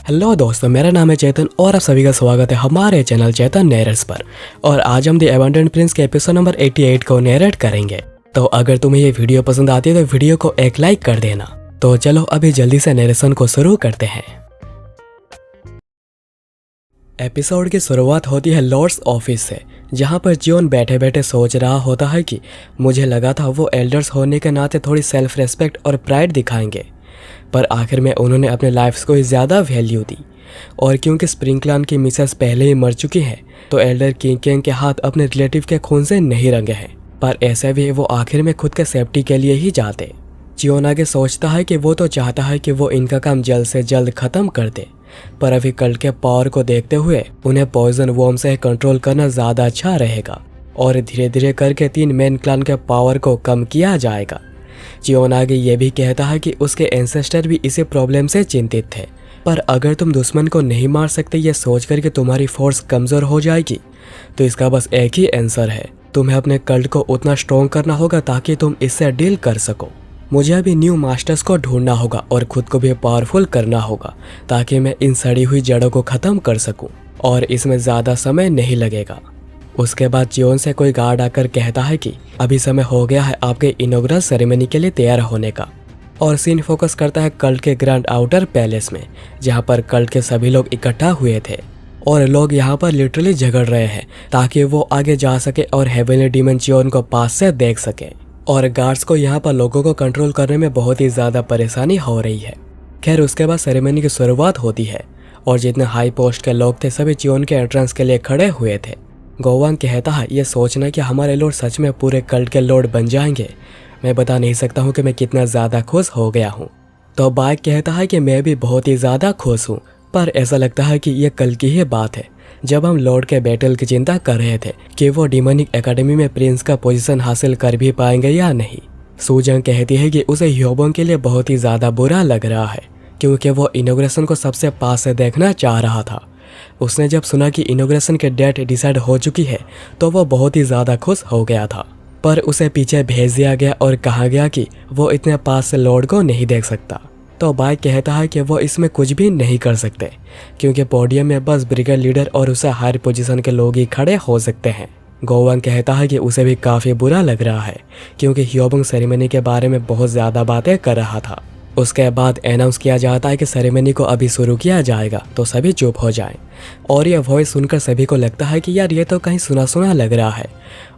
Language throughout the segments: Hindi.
हेलो दोस्तों, मेरा नाम है चेतन और आप सभी का स्वागत है हमारे चैनल चेतन नैरेट्स पर। और आज हम द एबंडेंट प्रिंस के एपिसोड नंबर 88 को नैरेट करेंगे। तो अगर तुम्हें ये वीडियो पसंद आती है तो वीडियो को एक लाइक कर देना। तो चलो अभी जल्दी से नैरेशन को शुरू करते हैं। एपिसोड की शुरुआत होती है लॉर्ड्स ऑफिस से, जहाँ पर जियोन बैठे बैठे सोच रहा होता है कि मुझे लगा था वो एल्डर्स होने के नाते थोड़ी सेल्फ रेस्पेक्ट और प्राइड दिखाएंगे, पर आखिर में उन्होंने अपने लाइफ्स को ज़्यादा वैल्यू दी। और क्योंकि स्प्रिंग क्लान की मिसेस पहले ही मर चुकी है तो एल्डर किंग के हाथ अपने रिलेटिव के खून से नहीं रंगे हैं, पर ऐसे भी वो आखिर में खुद के सेफ्टी के लिए ही जाते। जियोन आगे सोचता है कि वो तो चाहता है कि वो इनका काम जल्द से जल्द खत्म कर दे, पर अभी कल्ट के पावर को देखते हुए उन्हें पॉइजन वॉर्म से कंट्रोल करना ज़्यादा अच्छा रहेगा और धीरे धीरे करके 3 मेन क्लान के पावर को कम किया जाएगा। जियोन आगे ये भी कहता है कि उसके एंसेस्टर भी इसी प्रॉब्लम से चिंतित थे, पर अगर तुम दुश्मन को नहीं मार सकते ये सोचकर कि तुम्हारी फोर्स कमज़ोर हो जाएगी तो इसका बस एक ही आंसर है, तुम्हें अपने कल्ट को उतना स्ट्रॉन्ग करना होगा ताकि तुम इससे डील कर सको। मुझे अभी न्यू मास्टर्स को ढूंढना होगा और खुद को भी पावरफुल करना होगा ताकि मैं इन सड़ी हुई जड़ों को ख़त्म कर सकूं, और इसमें ज़्यादा समय नहीं लगेगा। उसके बाद जियोन से कोई गार्ड आकर कहता है कि अभी समय हो गया है आपके इनॉग्रल सेरेमनी के लिए तैयार होने का, और सीन फोकस करता है कल्ट के ग्रैंड आउटर पैलेस में, जहां पर कल्ट के सभी लोग इकट्ठा हुए थे और लोग यहां पर लिटरली झगड़ रहे हैं ताकि वो आगे जा सके और हेवनली डीमन जियोन को पास से देख सके। और गार्ड्स को यहाँ पर लोगों को कंट्रोल करने में बहुत ही ज़्यादा परेशानी हो रही है। खैर उसके बाद सेरेमनी की शुरुआत होती है और जितने हाई पोस्ट के लोग थे सभी जियोन के एंट्रेंस के लिए खड़े हुए थे। गोवांग कहता है ये सोचना कि हमारे लॉर्ड सच में पूरे कल्ट के लॉर्ड बन जाएंगे, मैं बता नहीं सकता हूँ कि मैं कितना ज़्यादा खुश हो गया हूँ। तो बाइक कहता है कि मैं भी बहुत ही ज़्यादा खुश हूँ, पर ऐसा लगता है कि ये कल की ही बात है जब हम लॉर्ड के बैटल की चिंता कर रहे थे कि वो डिमोनिक एकेडमी में प्रिंस का पोजीशन हासिल कर भी पाएंगे या नहीं। सूजन कहती है कि उसे ह्योबोंग के लिए बहुत ही ज़्यादा बुरा लग रहा है क्योंकि वो इनॉग्रेशन को सबसे पास से देखना चाह रहा था। उसने जब सुना कि इनॉग्रेशन के डेट डिसाइड हो चुकी है तो वो बहुत ही ज़्यादा खुश हो गया था, पर उसे पीछे भेज दिया गया और कहा गया कि वो इतने पास से लॉर्ड को नहीं देख सकता। तो बाइक कहता है कि वो इसमें कुछ भी नहीं कर सकते क्योंकि पोडियम में बस ब्रिगेड लीडर और उसे हायर पोजीशन के लोग ही खड़े हो सकते हैं। गोवांग कहता है कि उसे भी काफ़ी बुरा लग रहा है क्योंकि ह्योबोंग सेरेमनी के बारे में बहुत ज़्यादा बातें कर रहा था। उसके बाद अनाउंस किया जाता है कि सेरेमनी को अभी शुरू किया जाएगा, तो सभी चुप हो जाएं। और यह वॉइस सुनकर सभी को लगता है कि यार ये तो कहीं सुना सुना लग रहा है।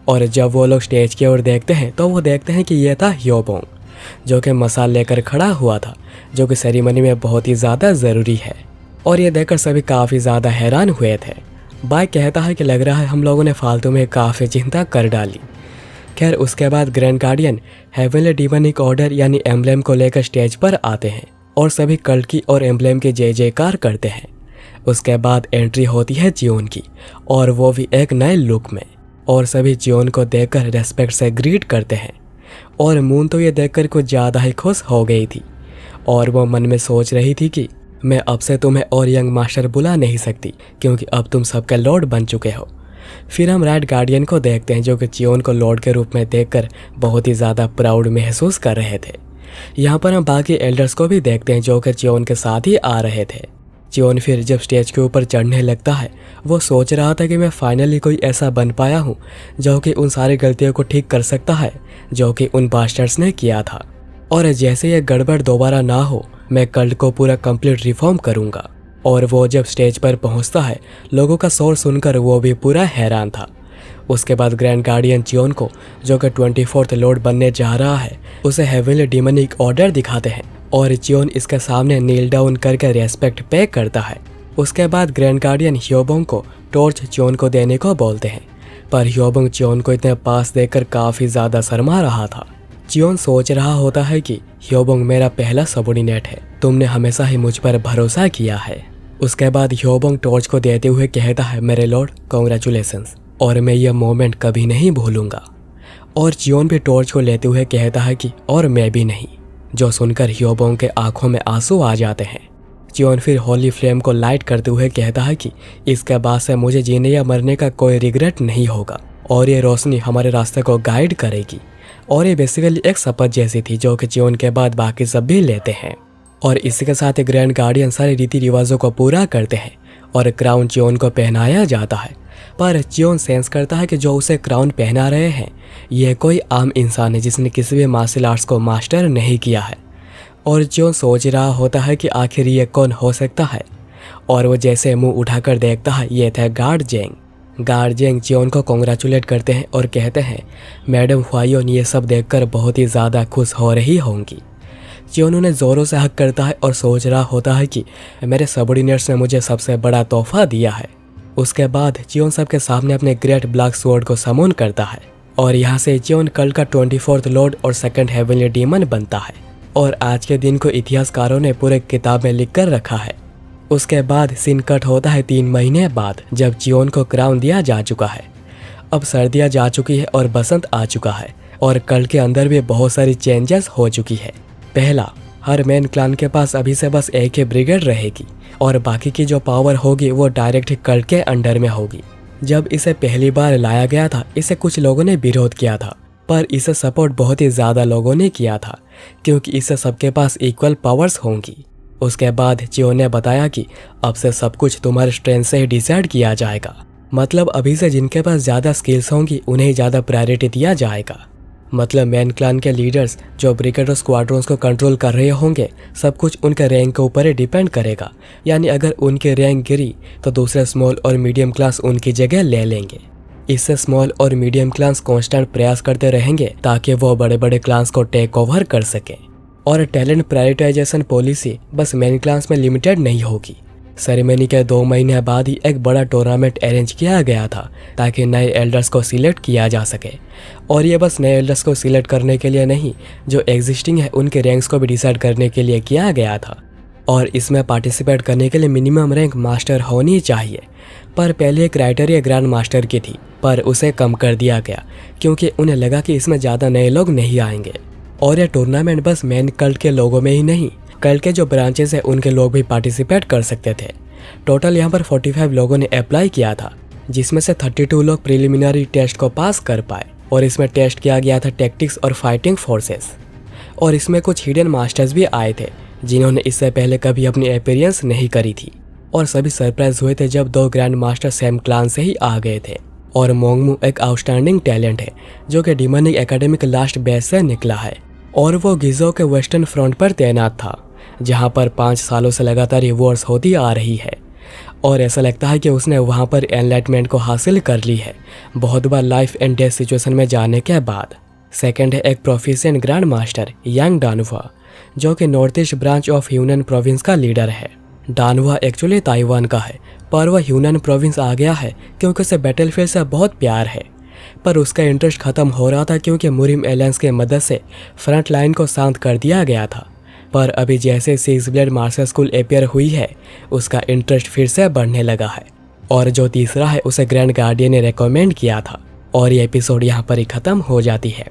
और जब वो लोग स्टेज की ओर देखते हैं तो वो देखते हैं कि यह था ह्योबोंग, जो कि मसाल लेकर खड़ा हुआ था, जो कि सेरेमनी में बहुत ही ज़्यादा ज़रूरी है। और ये देखकर सभी काफ़ी ज़्यादा हैरान हुए थे। बाइक कहता है कि लग रहा है हम लोगों ने फालतू में काफ़ी चिंता कर डाली। खैर उसके बाद grand guardian heavenly demonic order यानी एम्ब्लेम को लेकर स्टेज पर आते हैं और सभी कल्ट की और एम्ब्लेम की जय जयकार करते हैं। उसके बाद एंट्री होती है जियोन की, और वो भी एक नए लुक में, और सभी जियोन को देखकर रेस्पेक्ट से ग्रीट करते हैं। और मून तो ये देखकर कुछ ज़्यादा ही खुश हो गई थी और वो मन में सोच रही थी कि मैं अब से तुम्हें और यंग मास्टर बुला नहीं सकती क्योंकि अब तुम सबके लॉर्ड बन चुके हो। फिर हम रेड गार्डियन को देखते हैं जो कि जियोन को लॉर्ड के रूप में देखकर बहुत ही ज़्यादा प्राउड महसूस कर रहे थे। यहाँ पर हम बाकी एल्डर्स को भी देखते हैं जो कि जियोन के साथ ही आ रहे थे। जियोन फिर जब स्टेज के ऊपर चढ़ने लगता है वो सोच रहा था कि मैं फाइनली कोई ऐसा बन पाया हूँ जो कि उन सारी गलतियों को ठीक कर सकता है जो कि उन बास्टर्स ने किया था, और जैसे ये गड़बड़ दोबारा ना हो मैं कल्ट को पूरा कंप्लीट रिफॉर्म करूँगा। और वो जब स्टेज पर पहुंचता है लोगों का शोर सुनकर वो भी पूरा हैरान था। उसके बाद ग्रैंड गार्डियन जियोन को, जो कि 24th लॉर्ड बनने जा रहा है, उसे हेवनली डिमोनिक ऑर्डर दिखाते हैं और जियोन इसके सामने नील डाउन करके रेस्पेक्ट पे करता है। उसके बाद ग्रैंड गार्डियन ह्योबोंग को टॉर्च जियोन को देने को बोलते हैं, पर ह्योबोंग जियोन को इतने पास देखकर काफ़ी ज़्यादा शर्मा रहा था। जियोन सोच रहा होता है कि ह्योबोंग मेरा पहला सबॉर्डिनेट है, तुमने हमेशा ही मुझ पर भरोसा किया है। उसके बाद ह्योबोंग टॉर्च को देते हुए कहता है मेरे लॉर्ड कॉन्ग्रेचुलेशंस, और मैं यह मोमेंट कभी नहीं भूलूंगा। और जियोन भी टॉर्च को लेते हुए कहता है कि और मैं भी नहीं, जो सुनकर ह्योबोंग के आंखों में आंसू आ जाते हैं। जियोन फिर होली फ्लेम को लाइट करते हुए कहता है कि इसके बाद से मुझे जीने या मरने का कोई रिग्रेट नहीं होगा और ये रोशनी हमारे रास्ते को गाइड करेगी। और ये बेसिकली एक शपथ जैसी थी जो कि जियोन के बाद बाकी सब भी लेते हैं। और इसी के साथ ग्रैंड गार्डियन सारे रीति रिवाजों को पूरा करते हैं और क्राउन जियोन को पहनाया जाता है। पर जियोन सेंस करता है कि जो उसे क्राउन पहना रहे हैं यह कोई आम इंसान है जिसने किसी भी मार्शल आर्ट्स को मास्टर नहीं किया है। और जियोन सोच रहा होता है कि आखिर ये कौन हो सकता है, और वो जैसे मुंह उठाकर देखता है ये था गार्ड जेंग जियोन को कॉन्ग्रेचुलेट करते हैं और कहते हैं मैडम ह्वायोन ये सब देखकर बहुत ही ज़्यादा खुश हो रही होंगी। जियोन उन्हें ज़ोरों से हक करता है और सोच रहा होता है कि मेरे सबॉर्डिनेट्स ने मुझे सबसे बड़ा तोहफा दिया है। उसके बाद जियोन सबके सामने अपने ग्रेट ब्लैक स्वॉर्ड को समन करता है और यहाँ से जियोन कल का 24th लॉर्ड और सेकंड हेवनली डीमन बनता है। और आज के दिन को इतिहासकारों ने पूरे किताब में लिख कर रखा है। उसके बाद सीन कट होता है 3 महीने बाद, जब जियोन को क्राउन दिया जा चुका है। अब सर्दियाँ जा चुकी है और बसंत आ चुका है और कल के अंदर भी बहुत सारी चेंजेस हो चुकी है। पहला, हर मेन क्लान के पास अभी से बस एक ही ब्रिगेड रहेगी और बाकी की जो पावर होगी वो डायरेक्ट कल के अंडर में होगी। जब इसे पहली बार लाया गया था इसे कुछ लोगों ने विरोध किया था, पर इसे सपोर्ट बहुत ही ज़्यादा लोगों ने किया था क्योंकि इससे सबके पास इक्वल पावर्स होंगी। उसके बाद जियोन ने बताया कि अब से सब कुछ तुम्हारे स्ट्रेंथ से ही डिसाइड किया जाएगा, मतलब अभी से जिनके पास ज़्यादा स्किल्स होंगी उन्हें ज़्यादा प्रायोरिटी दिया जाएगा। मतलब मेन क्लान के लीडर्स जो ब्रिगेड और स्क्वाड्रॉन्स को कंट्रोल कर रहे होंगे सब कुछ उनके रैंक के ऊपर ही डिपेंड करेगा, यानी अगर उनकी रैंक गिरी तो दूसरे स्मॉल और मीडियम क्लास उनकी जगह ले लेंगे। इससे स्मॉल और मीडियम क्लास कांस्टेंट प्रयास करते रहेंगे ताकि वो बड़े बड़े क्लास को टेक ओवर कर सकें। और टैलेंट प्रायोरिटाइजेशन पॉलिसी बस मेन क्लास में लिमिटेड नहीं होगी। सेरेमनी के 2 महीने बाद ही एक बड़ा टूर्नामेंट अरेंज किया गया था ताकि नए एल्डर्स को सिलेक्ट किया जा सके। और ये बस नए एल्डर्स को सिलेक्ट करने के लिए नहीं, जो एग्जिस्टिंग है उनके रैंक्स को भी डिसाइड करने के लिए किया गया था। और इसमें पार्टिसिपेट करने के लिए मिनिमम रैंक मास्टर होनी चाहिए। पर पहले क्राइटेरिया ग्रैंड मास्टर की थी, पर उसे कम कर दिया गया क्योंकि उन्हें लगा कि इसमें ज़्यादा नए लोग नहीं आएंगे। और यह टूर्नामेंट बस मेन कल्ट के लोगों में ही नहीं, कल्ट के जो ब्रांचेस है उनके लोग भी पार्टिसिपेट कर सकते थे। टोटल यहाँ पर 45 लोगों ने अप्लाई किया था, जिसमें से 32 लोग प्रिलिमिनरी टेस्ट को पास कर पाए। और इसमें टेस्ट किया गया था टैक्टिक्स और फाइटिंग फोर्सेस। और इसमें कुछ हिडन मास्टर्स भी आए थे जिन्होंने इससे पहले कभी अपनी अपीयरेंस नहीं करी थी। और सभी सरप्राइज हुए थे जब 2 ग्रैंड मास्टर सेम क्लान से ही आ गए थे। और मोंगमू एक आउटस्टैंडिंग टैलेंट है जो कि डिमोनिक एकेडमी के लास्ट बैच से निकला है और वो गिजो के वेस्टर्न फ्रंट पर तैनात था, जहाँ पर 5 सालों से लगातार ये वॉर्स होती आ रही है। और ऐसा लगता है कि उसने वहाँ पर एनलाइटमेंट को हासिल कर ली है बहुत बार लाइफ एंड डेथ सिचुएशन में जाने के बाद। सेकंड है एक proficient grand master Yang Danua, जो कि north east branch of Hunan province का लीडर है। डानुआ एक्चुअली ताइवान का है, पर वह ह्यूनन प्रोविंस आ गया है क्योंकि उसे बैटलफील्ड से बहुत प्यार है। पर उसका इंटरेस्ट खत्म हो रहा था क्योंकि मुरिम एलायंस के मदद से फ्रंट लाइन को शांत कर दिया गया था। पर अभी जैसे 6 ब्लेड मार्शल स्कूल अपेयर हुई है उसका इंटरेस्ट फिर से बढ़ने लगा है। और जो तीसरा है उसे ग्रैंड गार्डियन ने रेकमेंड किया था। और ये एपिसोड यहाँ पर ही ख़त्म हो जाती है।